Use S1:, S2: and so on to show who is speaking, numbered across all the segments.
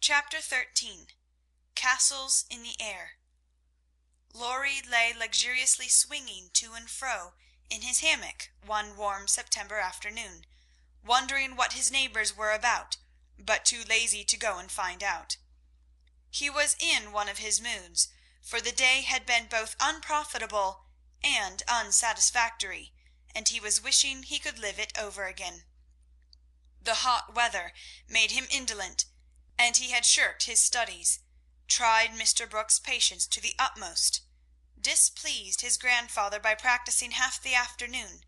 S1: Chapter 13. Castles in the Air. Laurie lay luxuriously swinging to and fro in his hammock one warm September afternoon, wondering what his neighbours were about, but too lazy to go and find out. He was in one of his moods, for the day had been both unprofitable and unsatisfactory, and he was wishing he could live it over again. The hot weather made him indolent, and he had shirked his studies, tried Mr. Brooke's patience to the utmost, displeased his grandfather by practising half the afternoon,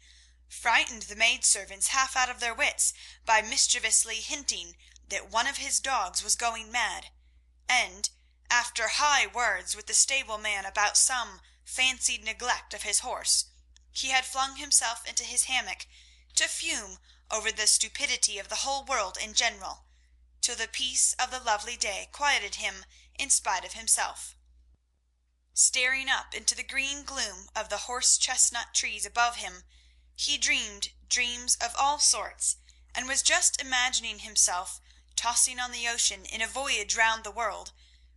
S1: frightened the maidservants half out of their wits by mischievously hinting that one of his dogs was going mad, and, after high words with the stable-man about some fancied neglect of his horse, he had flung himself into his hammock to fume over the stupidity of the whole world in general, till the peace of the lovely day quieted him in spite of himself. Staring up into the green gloom of the horse-chestnut trees above him, he dreamed dreams of all sorts, and was just imagining himself tossing on the ocean in a voyage round the world,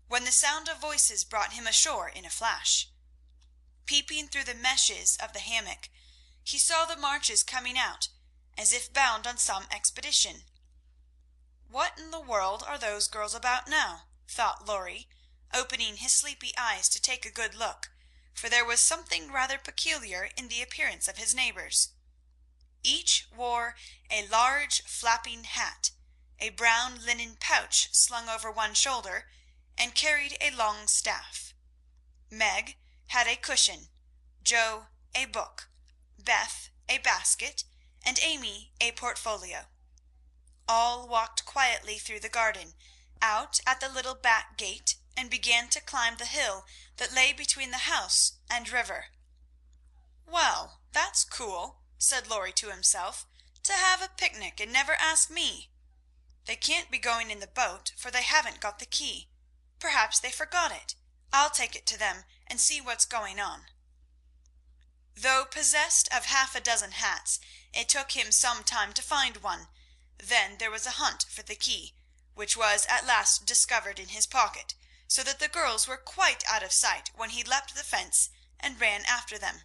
S1: when the sound of voices brought him ashore in a flash. Peeping through the meshes of the hammock, he saw the Marches coming out, as if bound on some expedition. "What in the world are those girls about now?" thought Laurie, opening his sleepy eyes to take a good look, for there was something rather peculiar in the appearance of his neighbours. Each wore a large flapping hat, a brown linen pouch slung over one shoulder, and carried a long staff. Meg had a cushion, Joe a book, Beth a basket, and Amy a portfolio. All walked quietly through the garden, out at the little back gate, and began to climb the hill that lay between the house and river. "Well, that's cool," said Laurie to himself, "to have a picnic and never ask me. They can't be going in the boat, for they haven't got the key. Perhaps they forgot it. I'll take it to them and see what's going on." Though possessed of half a dozen hats, it took him some time to find one. Then there was a hunt for the key, which was at last discovered in his pocket, so that the girls were quite out of sight when he leapt the fence and ran after them.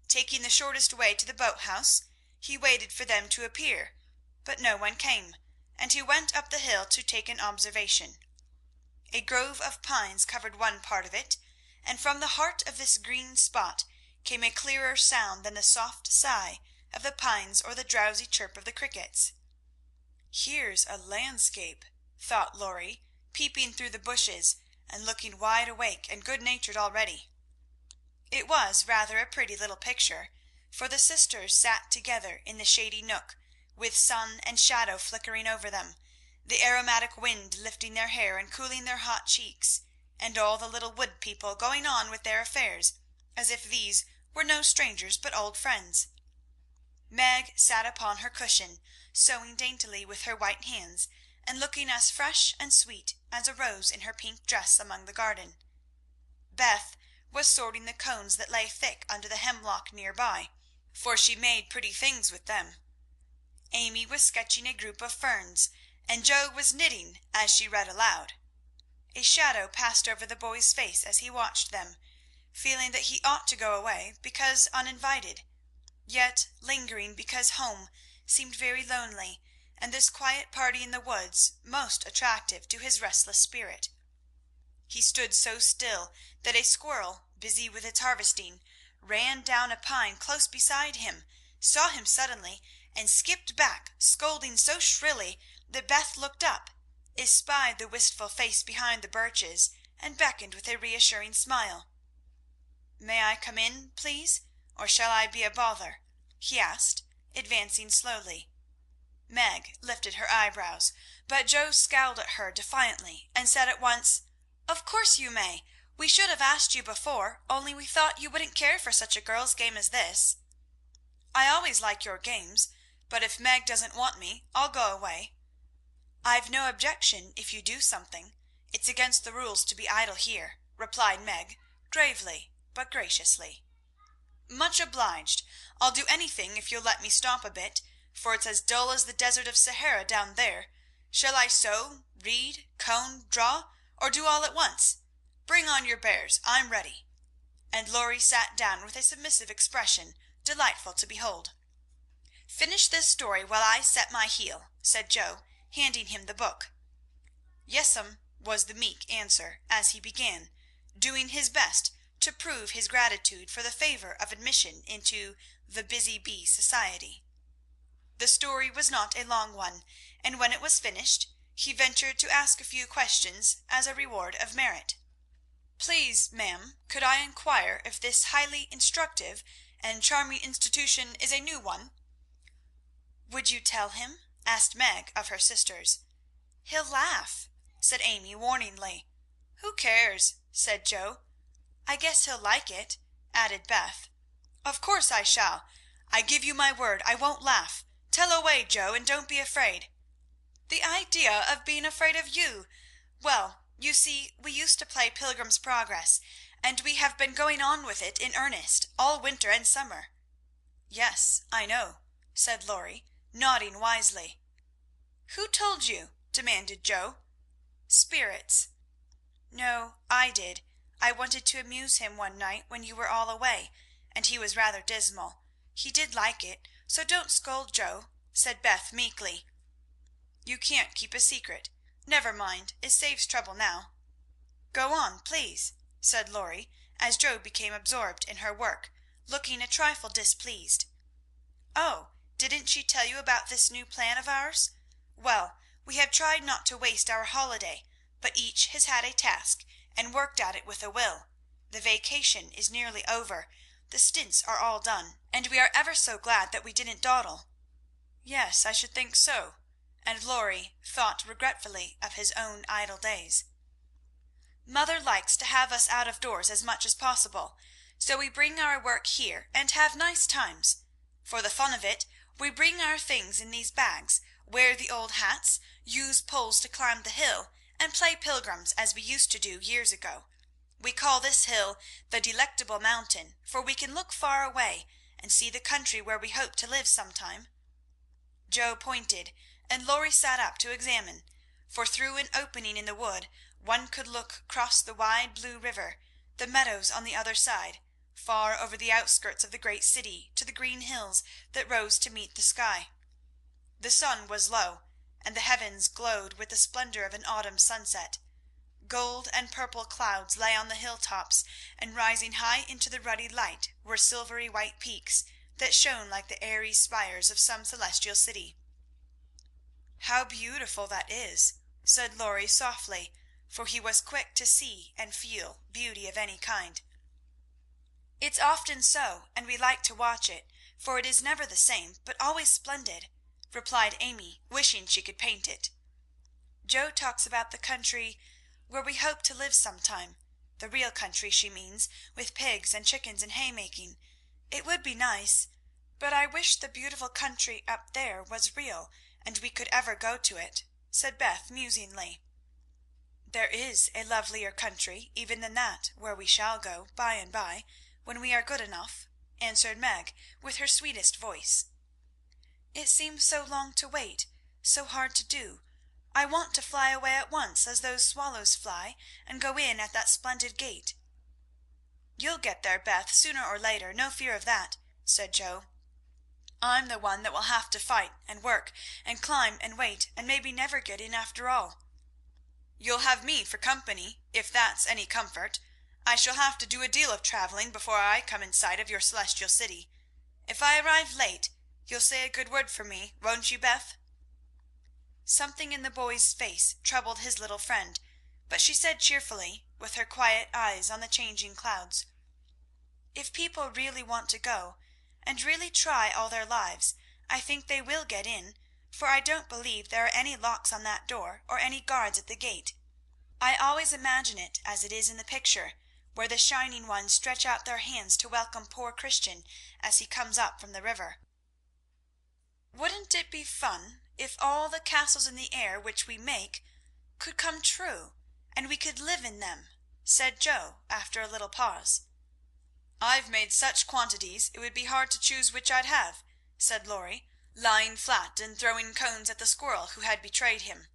S1: Taking the shortest way to the boat-house, he waited for them to appear, but no one came, and he went up the hill to take an observation. A grove of pines covered one part of it, and from the heart of this green spot came a clearer sound than the soft sigh of the pines or the drowsy chirp of the crickets. "Here's a landscape," thought Laurie, peeping through the bushes and looking wide awake and good-natured already. It was rather a pretty little picture, for the sisters sat together in the shady nook, with sun and shadow flickering over them, the aromatic wind lifting their hair and cooling their hot cheeks, and all the little wood people going on with their affairs, as if these were no strangers but old friends. Meg sat upon her cushion, sewing daintily with her white hands, and looking as fresh and sweet as a rose in her pink dress among the garden. Beth was sorting the cones that lay thick under the hemlock near by, for she made pretty things with them. Amy was sketching a group of ferns, and Joe was knitting as she read aloud. A shadow passed over the boy's face as he watched them, feeling that he ought to go away because uninvited, yet lingering because home seemed very lonely, and this quiet party in the woods most attractive to his restless spirit. He stood so still that a squirrel, busy with its harvesting, ran down a pine close beside him, saw him suddenly, and skipped back, scolding so shrilly that Beth looked up, espied the wistful face behind the birches, and beckoned with a reassuring smile. "May I come in, please, or shall I be a bother?" he asked, advancing slowly. Meg lifted her eyebrows, but Joe scowled at her defiantly, and said at once, "Of course you may. We should have asked you before, only we thought you wouldn't care for such a girls' game as this." "I always like your games, but if Meg doesn't want me, I'll go away." "I've no objection if you do something. It's against the rules to be idle here," replied Meg, gravely but graciously. "Much obliged. I'll do anything if you'll let me stop a bit, for it's as dull as the desert of Sahara down there. Shall I sew read, cone, draw, or do all at once? Bring on your bears. I'm ready." And Laurie sat down with a submissive expression delightful to behold. "Finish this story while I set my heel," said Joe, handing him the book. "Yes'm," was the meek answer, as he began, doing his best to prove his gratitude for the favor of admission into the Busy Bee Society. The story was not a long one, and when it was finished, he ventured to ask a few questions as a reward of merit. "Please, ma'am, could I inquire if this highly instructive and charming institution is a new one?" "Would you tell him?" asked Meg of her sisters. "He'll laugh," said Amy warningly. "Who cares?" said Joe. "I guess he'll like it," added Beth. "Of course I shall. I give you my word I won't laugh. Tell away, Joe, and don't be afraid." "The idea of being afraid of you! Well, you see, we used to play Pilgrim's Progress, and we have been going on with it in earnest all winter and summer." "Yes, I know," said Laurie, nodding wisely. "Who told you?" demanded Joe. "Spirits." "No, I did. I wanted to amuse him one night when you were all away, and he was rather dismal. He did like it, so don't scold, Joe," said Beth meekly. "You can't keep a secret. Never mind, it saves trouble now." "Go on, please," said Laurie, as Joe became absorbed in her work, looking a trifle displeased. "Oh, didn't she tell you about this new plan of ours? Well, we have tried not to waste our holiday, but each has had a task, and worked at it with a will. The vacation is nearly over, the stints are all done, and we are ever so glad that we didn't dawdle." "Yes, I should think so," and Laurie thought regretfully of his own idle days. "Mother likes to have us out of doors as much as possible, so we bring our work here and have nice times. For the fun of it, we bring our things in these bags, wear the old hats, use poles to climb the hill, and play pilgrims as we used to do years ago. We call this hill the Delectable Mountain, for we can look far away and see the country where we hope to live sometime." Joe pointed, and Laurie sat up to examine, for through an opening in the wood one could look across the wide blue river, the meadows on the other side, far over the outskirts of the great city to the green hills that rose to meet the sky. The sun was low, and the heavens glowed with the splendor of an autumn sunset. Gold and purple clouds lay on the hilltops, and rising high into the ruddy light were silvery white peaks that shone like the airy spires of some celestial city. "How beautiful that is!" said Laurie softly, for he was quick to see and feel beauty of any kind. "It's often so, and we like to watch it, for it is never the same, but always splendid," replied Amy, wishing she could paint it. "Joe talks about the country where we hope to live sometime. The real country, she means, with pigs and chickens and haymaking. It would be nice, but I wish the beautiful country up there was real, and we could ever go to it," said Beth musingly. "There is a lovelier country even than that where we shall go by and by, when we are good enough," answered Meg with her sweetest voice. "It seems so long to wait, so hard to do. I want to fly away at once, as those swallows fly, and go in at that splendid gate." "You'll get there, Beth, sooner or later, no fear of that," said Joe. "I'm the one that will have to fight and work and climb and wait, and maybe never get in after all." "You'll have me for company, if that's any comfort. I shall have to do a deal of travelling before I come in sight of your celestial city. If I arrive late, you'll say a good word for me, won't you, Beth?" Something in the boy's face troubled his little friend, but she said cheerfully, with her quiet eyes on the changing clouds, "If people really want to go, and really try all their lives, I think they will get in, for I don't believe there are any locks on that door or any guards at the gate. I always imagine it as it is in the picture, where the shining ones stretch out their hands to welcome poor Christian as he comes up from the river." "Wouldn't it be fun if all the castles in the air which we make could come true, and we could live in them?" said Joe after a little pause. "I've made such quantities it would be hard to choose which I'd have," said Laurie, lying flat and throwing cones at the squirrel who had betrayed him.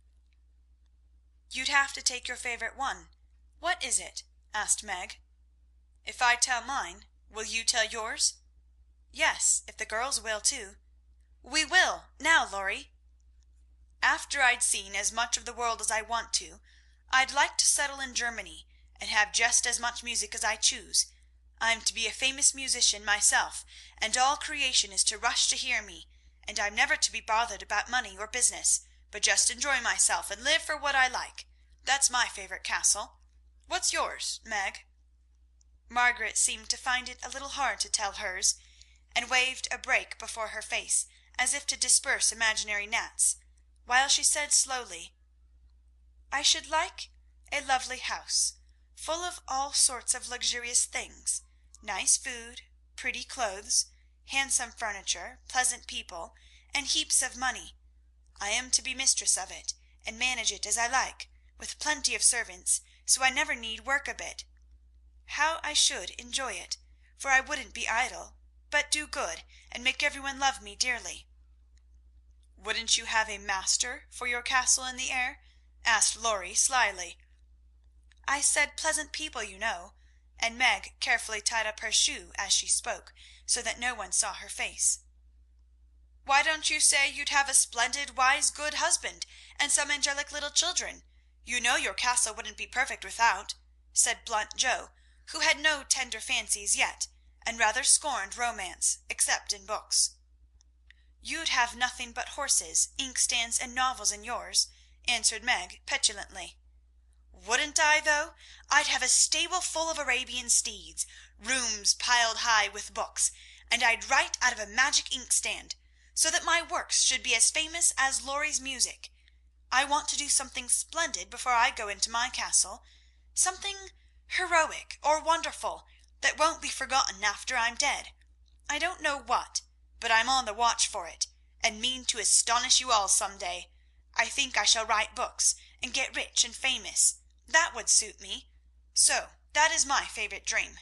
S1: you'd have to take your favourite one. What is it?" asked Meg. "If I tell mine, will you tell yours?" "Yes, if the girls will too." "We will. Now, Laurie." "After I'd seen as much of the world as I want to, I'd like to settle in Germany, and have just as much music as I choose. I'm to be a famous musician myself, and all creation is to rush to hear me, and I'm never to be bothered about money or business, but just enjoy myself and live for what I like. That's my favourite castle. What's yours, Meg?" Margaret seemed to find it a little hard to tell hers, and waved a brake before her face, as if to disperse imaginary gnats, while she said slowly, "I should like a lovely house, full of all sorts of luxurious things, nice food, pretty clothes, handsome furniture, pleasant people, and heaps of money. I am to be mistress of it, and manage it as I like, with plenty of servants, so I never need work a bit. How I should enjoy it, for I wouldn't be idle, but do good, and make everyone love me dearly." "Wouldn't you have a master for your castle in the air?" asked Laurie slyly. "I said pleasant people, you know," and Meg carefully tied up her shoe as she spoke, so that no one saw her face. "Why don't you say you'd have a splendid, wise, good husband, and some angelic little children? You know your castle wouldn't be perfect without," said blunt Joe, who had no tender fancies yet, and rather scorned romance, except in books. "You'd have nothing but horses, inkstands, and novels in yours," answered Meg petulantly. "Wouldn't I, though? I'd have a stable full of Arabian steeds, rooms piled high with books, and I'd write out of a magic inkstand, so that my works should be as famous as Laurie's music. I want to do something splendid before I go into my castle, something heroic or wonderful that won't be forgotten after I'm dead. I don't know what, but I'm on the watch for it, and mean to astonish you all some day. I think I shall write books, and get rich and famous. That would suit me. So that is my favourite dream."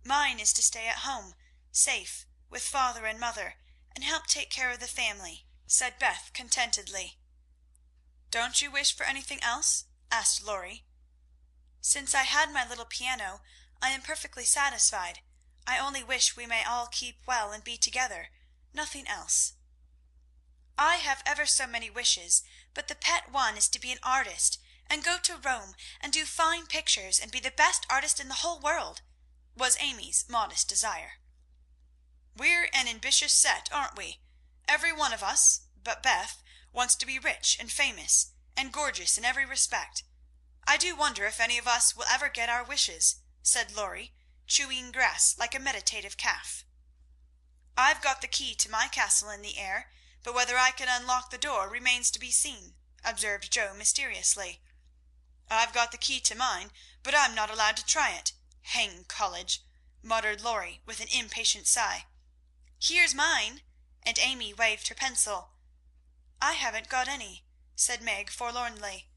S1: "Mine is to stay at home, safe, with father and mother, and help take care of the family," said Beth contentedly. "Don't you wish for anything else?" asked Laurie. "Since I had my little piano, I am perfectly satisfied. I only wish we may all keep well and be together. Nothing else." "I have ever so many wishes, but the pet one is to be an artist, and go to Rome, and do fine pictures, and be the best artist in the whole world," was Amy's modest desire. "We're an ambitious set, aren't we? Every one of us, but Beth, wants to be rich and famous, and gorgeous in every respect. I do wonder if any of us will ever get our wishes," said Laurie, chewing grass like a meditative calf. "I've got the key to my castle in the air, but whether I can unlock the door remains to be seen," observed Joe mysteriously. "I've got the key to mine, but I'm not allowed to try it. Hang college!" muttered Laurie with an impatient sigh. "Here's mine," and Amy waved her pencil. "I haven't got any," said Meg forlornly.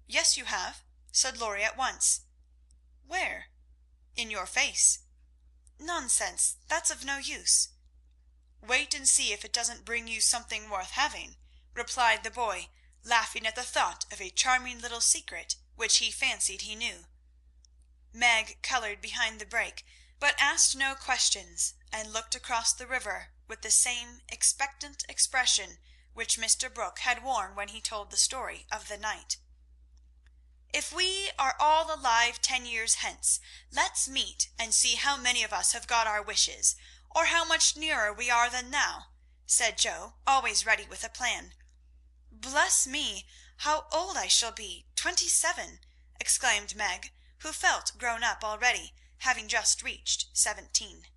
S1: "Yes, you have," said Laurie at once. "Where?" "In your face." "Nonsense, that's of no use." "Wait and see if it doesn't bring you something worth having," replied the boy, laughing at the thought of a charming little secret which he fancied he knew. Meg coloured behind the brake, but asked no questions, and looked across the river with the same expectant expression which Mr. Brooke had worn when he told the story of the night. "If we are all alive 10 years hence, let's meet and see how many of us have got our wishes, or how much nearer we are than now," said Joe, always ready with a plan. "Bless me, how old I shall be! 27!" exclaimed Meg, who felt grown up already, having just reached 17.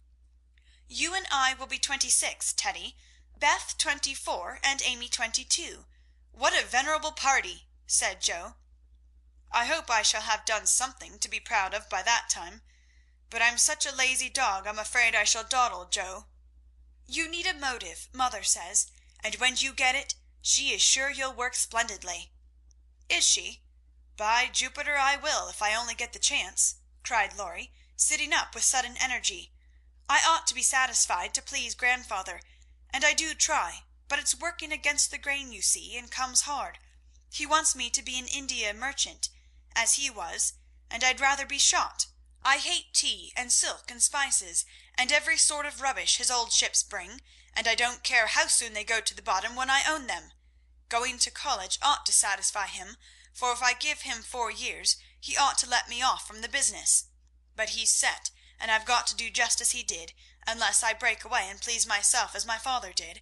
S1: "You and I will be 26, Teddy, Beth 24, and Amy 22. What a venerable party!" said Joe. "I hope I shall have done something to be proud of by that time. But I'm such a lazy dog I'm afraid I shall dawdle, Joe." "You need a motive, mother says, and when you get it, she is sure you'll work splendidly." "Is she? By Jupiter, I will, if I only get the chance," cried Laurie, sitting up with sudden energy. "I ought to be satisfied to please grandfather, and I do try, but it's working against the grain, you see, and comes hard. He wants me to be an India merchant, as he was, and I'd rather be shot. I hate tea and silk and spices, and every sort of rubbish his old ships bring, and I don't care how soon they go to the bottom when I own them. Going to college ought to satisfy him, for if I give him 4 years, he ought to let me off from the business. But he's set, and I've got to do just as he did, unless I break away and please myself as my father did.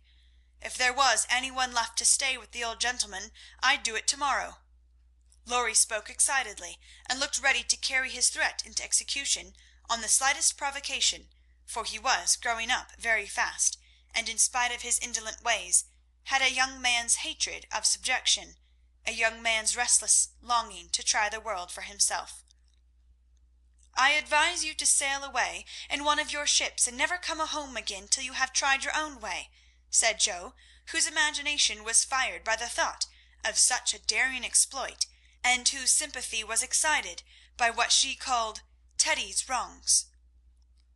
S1: If there was any one left to stay with the old gentleman, I'd do it to-morrow." Laurie spoke excitedly, and looked ready to carry his threat into execution on the slightest provocation, for he was growing up very fast, and in spite of his indolent ways, had a young man's hatred of subjection, a young man's restless longing to try the world for himself. "I advise you to sail away in one of your ships and never come home again till you have tried your own way," said Joe, whose imagination was fired by the thought of such a daring exploit, and whose sympathy was excited by what she called Teddy's wrongs.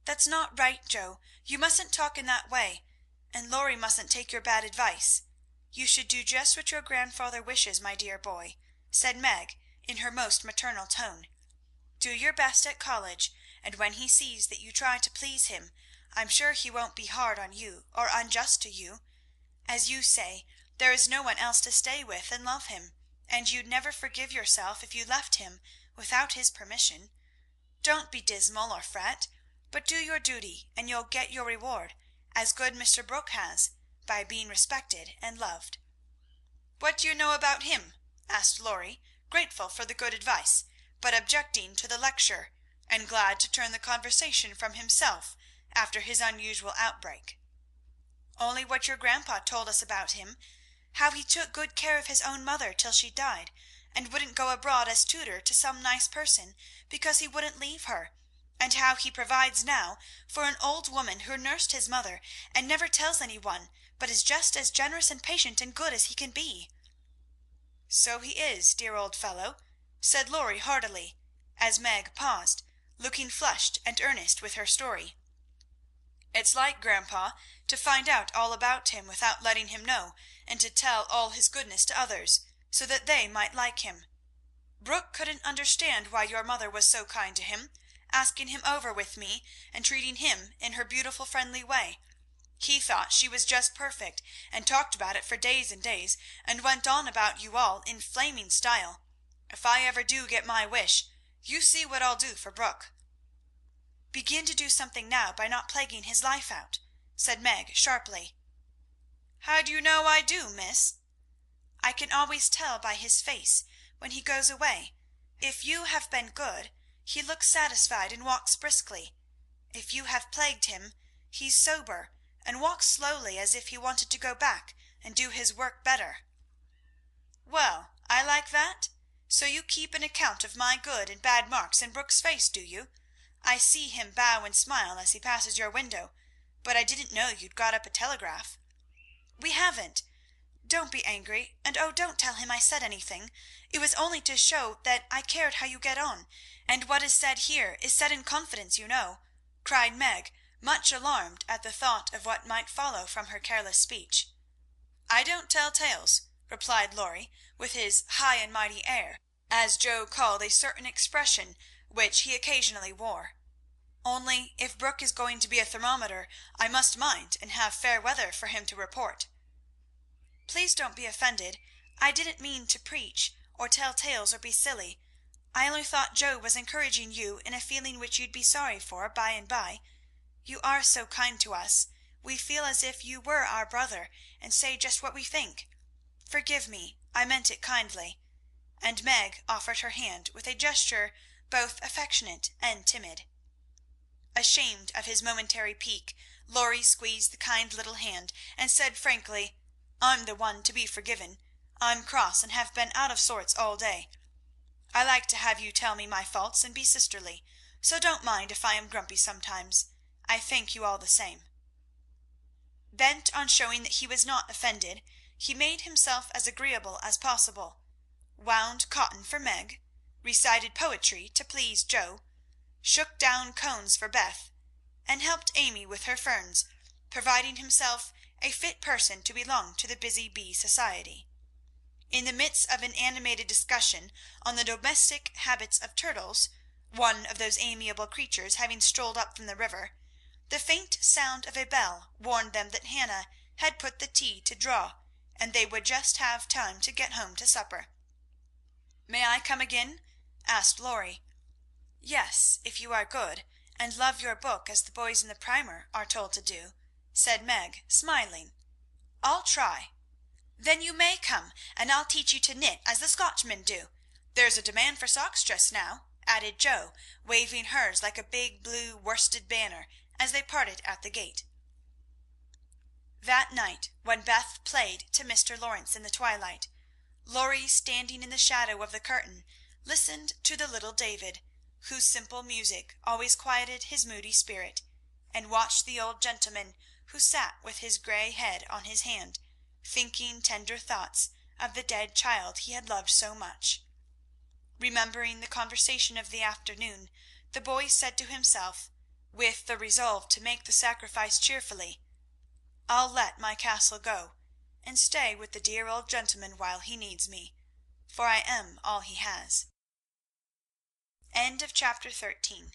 S1: "That's not right, Joe. You mustn't talk in that way, and Laurie mustn't take your bad advice. You should do just what your grandfather wishes, my dear boy," said Meg in her most maternal tone. "Do your best at college, and when he sees that you try to please him, I'm sure he won't be hard on you or unjust to you. As you say, there is no one else to stay with and love him, and you'd never forgive yourself if you left him without his permission. Don't be dismal or fret, but do your duty, and you'll get your reward, as good Mr. Brooke has, by being respected and loved." "What do you know about him?" asked Laurie, grateful for the good advice, but objecting to the lecture, and glad to turn the conversation from himself after his unusual outbreak. "Only what your grandpa told us about him, how he took good care of his own mother till she died, and wouldn't go abroad as tutor to some nice person because he wouldn't leave her, and how he provides now for an old woman who nursed his mother and never tells any one, but is just as generous and patient and good as he can be." "So he is, dear old fellow," said Laurie heartily, as Meg paused, looking flushed and earnest with her story. "It's like grandpa to find out all about him without letting him know, and to tell all his goodness to others, so that they might like him. Brooke couldn't understand why your mother was so kind to him, asking him over with me and treating him in her beautiful friendly way. He thought she was just perfect, and talked about it for days and days, and went on about you all in flaming style. If I ever do get my wish, you see what I'll do for Brooke." "Begin to do something now by not plaguing his life out," said Meg sharply. "How do you know I do, miss?" "I can always tell by his face when he goes away. If you have been good, he looks satisfied and walks briskly. If you have plagued him, he's sober, and walks slowly as if he wanted to go back and do his work better." "Well, I like that. So you keep an account of my good and bad marks in Brooke's face, do you? I see him bow and smile as he passes your window, but I didn't know you'd got up a telegraph." "We haven't. Don't be angry, and oh, don't tell him I said anything. It was only to show that I cared how you get on, and what is said here is said in confidence, you know," cried Meg, much alarmed at the thought of what might follow from her careless speech. "I don't tell tales," replied Laurie, with his high and mighty air, as Joe called a certain expression which he occasionally wore. "Only if Brooke is going to be a thermometer, I must mind and have fair weather for him to report." "Please don't be offended. I didn't mean to preach, or tell tales, or be silly. I only thought Joe was encouraging you in a feeling which you'd be sorry for by and by. You are so kind to us, we feel as if you were our brother, and say just what we think. Forgive me, I meant it kindly," and Meg offered her hand with a gesture both affectionate and timid. Ashamed of his momentary pique, Laurie squeezed the kind little hand, and said frankly, "I'm the one to be forgiven. I'm cross and have been out of sorts all day. I like to have you tell me my faults and be sisterly, so don't mind if I am grumpy sometimes. I thank you all the same." Bent on showing that he was not offended, he made himself as agreeable as possible, wound cotton for Meg, recited poetry to please Joe, shook down cones for Beth, and helped Amy with her ferns, providing himself a fit person to belong to the busy bee society. In the midst of an animated discussion on the domestic habits of turtles, one of those amiable creatures having strolled up from the river, the faint sound of a bell warned them that Hannah had put the tea to draw, and they would just have time to get home to supper. "May I come again?" asked Lorry. "Yes, if you are good, and love your book as the boys in the primer are told to do," said Meg, smiling. "I'll try." "Then you may come, and I'll teach you to knit as the Scotchmen do. There's a demand for socks just now," added Joe, waving hers like a big blue worsted banner as they parted at the gate. That night, when Beth played to Mr. Lawrence in the twilight, Lorry, standing in the shadow of the curtain, listened to the little David, whose simple music always quieted his moody spirit, and watched the old gentleman who sat with his grey head on his hand, thinking tender thoughts of the dead child he had loved so much. Remembering the conversation of the afternoon, the boy said to himself, with the resolve to make the sacrifice cheerfully, "I'll let my castle go, and stay with the dear old gentleman while he needs me, for I am all he has." Chapter 13.